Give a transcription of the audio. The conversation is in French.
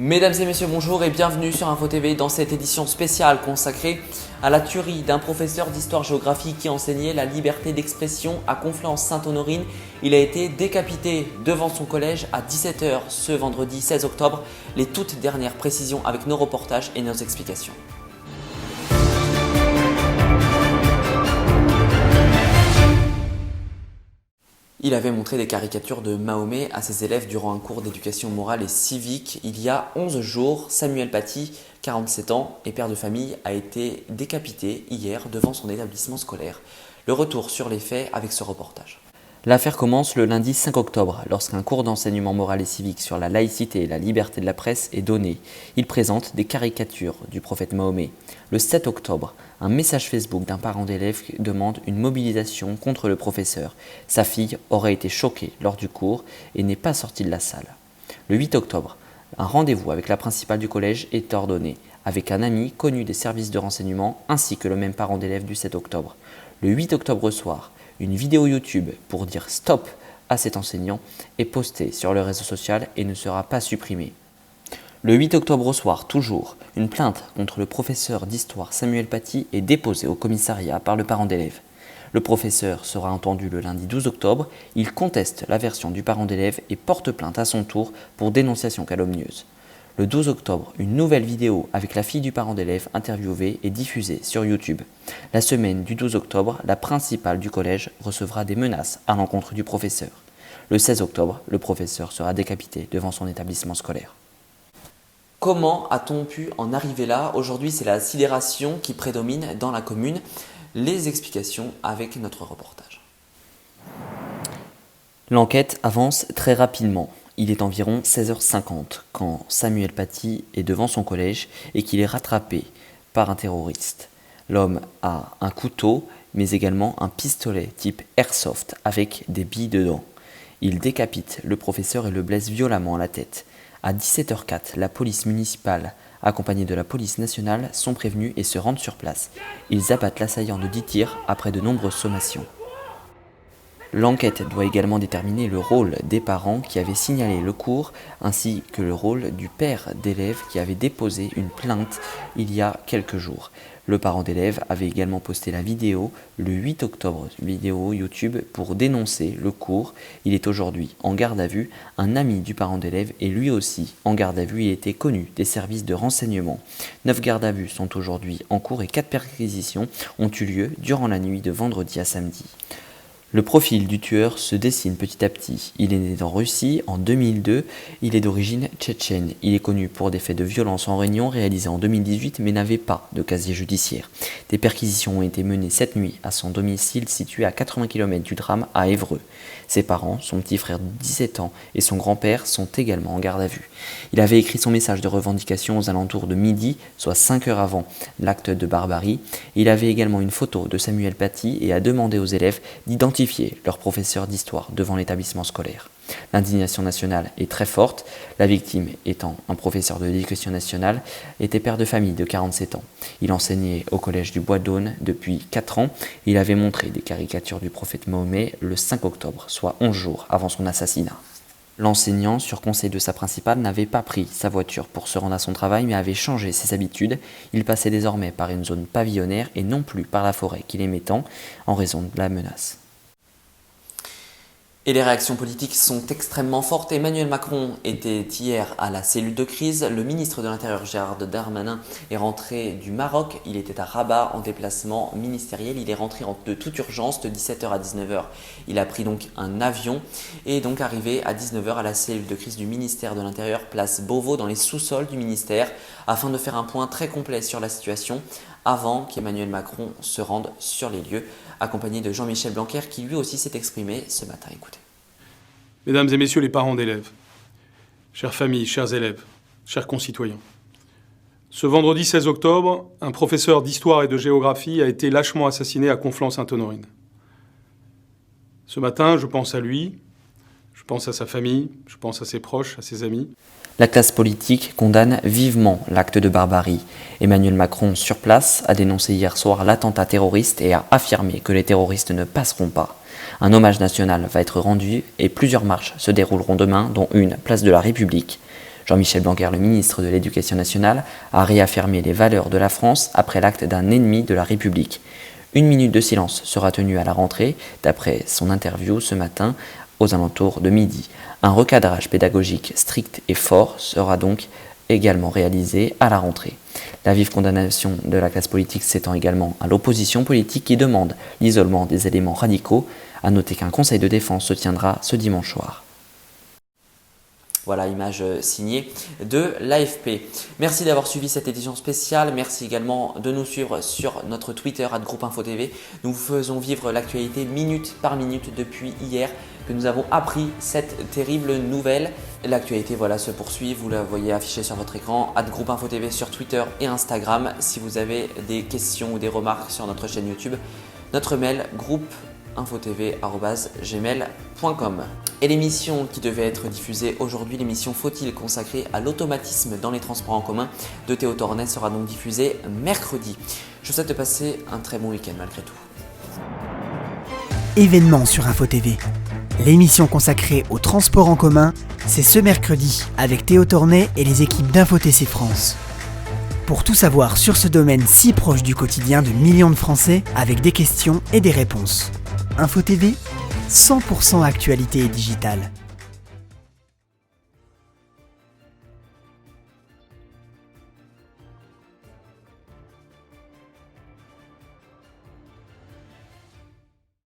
Mesdames et messieurs, bonjour et bienvenue sur Info TV dans cette édition spéciale consacrée à la tuerie d'un professeur d'histoire-géographie qui enseignait la liberté d'expression à Conflans-Sainte-Honorine. Il a été décapité devant son collège à 17 h ce vendredi 16 octobre. Les toutes dernières précisions avec nos reportages et nos explications. Il avait montré des caricatures de Mahomet à ses élèves durant un cours d'éducation morale et civique. Il y a 11 jours, Samuel Paty, 47 ans et père de famille, a été décapité hier devant son établissement scolaire. Le retour sur les faits avec ce reportage. L'affaire commence le lundi 5 octobre, lorsqu'un cours d'enseignement moral et civique sur la laïcité et la liberté de la presse est donné. Il présente des caricatures du prophète Mahomet. Le 7 octobre, un message Facebook d'un parent d'élève demande une mobilisation contre le professeur. Sa fille aurait été choquée lors du cours et n'est pas sortie de la salle. Le 8 octobre, un rendez-vous avec la principale du collège est ordonné, avec un ami connu des services de renseignement ainsi que le même parent d'élève du 7 octobre. Le 8 octobre soir, une vidéo YouTube pour dire stop à cet enseignant est postée sur le réseau social et ne sera pas supprimée. Le 8 octobre au soir, toujours, une plainte contre le professeur d'histoire Samuel Paty est déposée au commissariat par le parent d'élève. Le professeur sera entendu le lundi 12 octobre, il conteste la version du parent d'élève et porte plainte à son tour pour dénonciation calomnieuse. Le 12 octobre, une nouvelle vidéo avec la fille du parent d'élève interviewée est diffusée sur YouTube. La semaine du 12 octobre, la principale du collège recevra des menaces à l'encontre du professeur. Le 16 octobre, le professeur sera décapité devant son établissement scolaire. Comment a-t-on pu en arriver là? Aujourd'hui, c'est la sidération qui prédomine dans la commune. Les explications avec notre reportage. L'enquête avance très rapidement. Il est environ 16h50 quand Samuel Paty est devant son collège et qu'il est rattrapé par un terroriste. L'homme a un couteau, mais également un pistolet type airsoft avec des billes dedans. Il décapite le professeur et le blesse violemment à la tête. À 17h04, la police municipale, accompagnée de la police nationale, sont prévenus et se rendent sur place. Ils abattent l'assaillant de 10 tirs après de nombreuses sommations. L'enquête doit également déterminer le rôle des parents qui avaient signalé le cours, ainsi que le rôle du père d'élève qui avait déposé une plainte il y a quelques jours. Le parent d'élève avait également posté la vidéo le 8 octobre, vidéo YouTube pour dénoncer le cours. Il est aujourd'hui en garde à vue. Un ami du parent d'élève est lui aussi en garde à vue et était connu des services de renseignement. 9 gardes à vue sont aujourd'hui en cours et 4 perquisitions ont eu lieu durant la nuit de vendredi à samedi. Le profil du tueur se dessine petit à petit. Il est né en Russie en 2002, il est d'origine tchétchène. Il est connu pour des faits de violence en réunion réalisés en 2018 mais n'avait pas de casier judiciaire. Des perquisitions ont été menées cette nuit à son domicile situé à 80 km du drame à Évreux. Ses parents, son petit frère de 17 ans et son grand-père sont également en garde à vue. Il avait écrit son message de revendication aux alentours de midi, soit 5 heures avant l'acte de barbarie. Il avait également une photo de Samuel Paty et a demandé aux élèves d'identifier leur professeur d'histoire devant l'établissement scolaire. L'indignation nationale est très forte. La victime, étant un professeur de l'éducation nationale, était père de famille de 47 ans. Il enseignait au collège du Bois d'Aune depuis 4 ans. Il avait montré des caricatures du prophète Mahomet le 5 octobre, soit 11 jours avant son assassinat. L'enseignant, sur conseil de sa principale, n'avait pas pris sa voiture pour se rendre à son travail, mais avait changé ses habitudes. Il passait désormais par une zone pavillonnaire et non plus par la forêt qu'il aimait tant, en raison de la menace. Et les réactions politiques sont extrêmement fortes. Emmanuel Macron était hier à la cellule de crise. Le ministre de l'Intérieur Gérald Darmanin est rentré du Maroc. Il était à Rabat en déplacement ministériel. Il est rentré de toute urgence de 17 h à 19 h. Il a pris donc un avion et est donc arrivé à 19 h à la cellule de crise du ministère de l'Intérieur, place Beauvau, dans les sous-sols du ministère, afin de faire un point très complet sur la situation avant qu'Emmanuel Macron se rende sur les lieux, accompagné de Jean-Michel Blanquer qui lui aussi s'est exprimé ce matin. Écoutez. Mesdames et messieurs les parents d'élèves, chères familles, chers élèves, chers concitoyens, ce vendredi 16 octobre, un professeur d'histoire et de géographie a été lâchement assassiné à Conflans-Sainte-Honorine. Ce matin, je pense à lui, je pense à sa famille, je pense à ses proches, à ses amis. La classe politique condamne vivement l'acte de barbarie. Emmanuel Macron, sur place, a dénoncé hier soir l'attentat terroriste et a affirmé que les terroristes ne passeront pas. Un hommage national va être rendu et plusieurs marches se dérouleront demain, dont une place de la République. Jean-Michel Blanquer, le ministre de l'Éducation nationale, a réaffirmé les valeurs de la France après l'acte d'un ennemi de la République. Une minute de silence sera tenue à la rentrée, d'après son interview ce matin aux alentours de midi. Un recadrage pédagogique strict et fort sera donc également réalisé à la rentrée. La vive condamnation de la classe politique s'étend également à l'opposition politique qui demande l'isolement des éléments radicaux. À noter qu'un conseil de défense se tiendra ce dimanche soir. Voilà, image signée de l'AFP. Merci d'avoir suivi cette édition spéciale. Merci également de nous suivre sur notre Twitter @groupeinfotv. Nous vous faisons vivre l'actualité minute par minute depuis hier que nous avons appris cette terrible nouvelle. L'actualité se poursuit, vous la voyez affichée sur votre écran, @groupeinfotv sur Twitter et Instagram. Si vous avez des questions ou des remarques sur notre chaîne YouTube, notre mail groupeinfotv@gmail.com. Et l'émission qui devait être diffusée aujourd'hui, l'émission Faut-il consacrée à l'automatisme dans les transports en commun de Théo Tornet sera donc diffusée mercredi. Je vous souhaite de passer un très bon week-end malgré tout. Événement sur Info TV. L'émission consacrée aux transports en commun, c'est ce mercredi avec Théo Tornet et les équipes d'Info TC France. Pour tout savoir sur ce domaine si proche du quotidien de millions de Français, avec des questions et des réponses. Info TV, 100% actualité et digitale.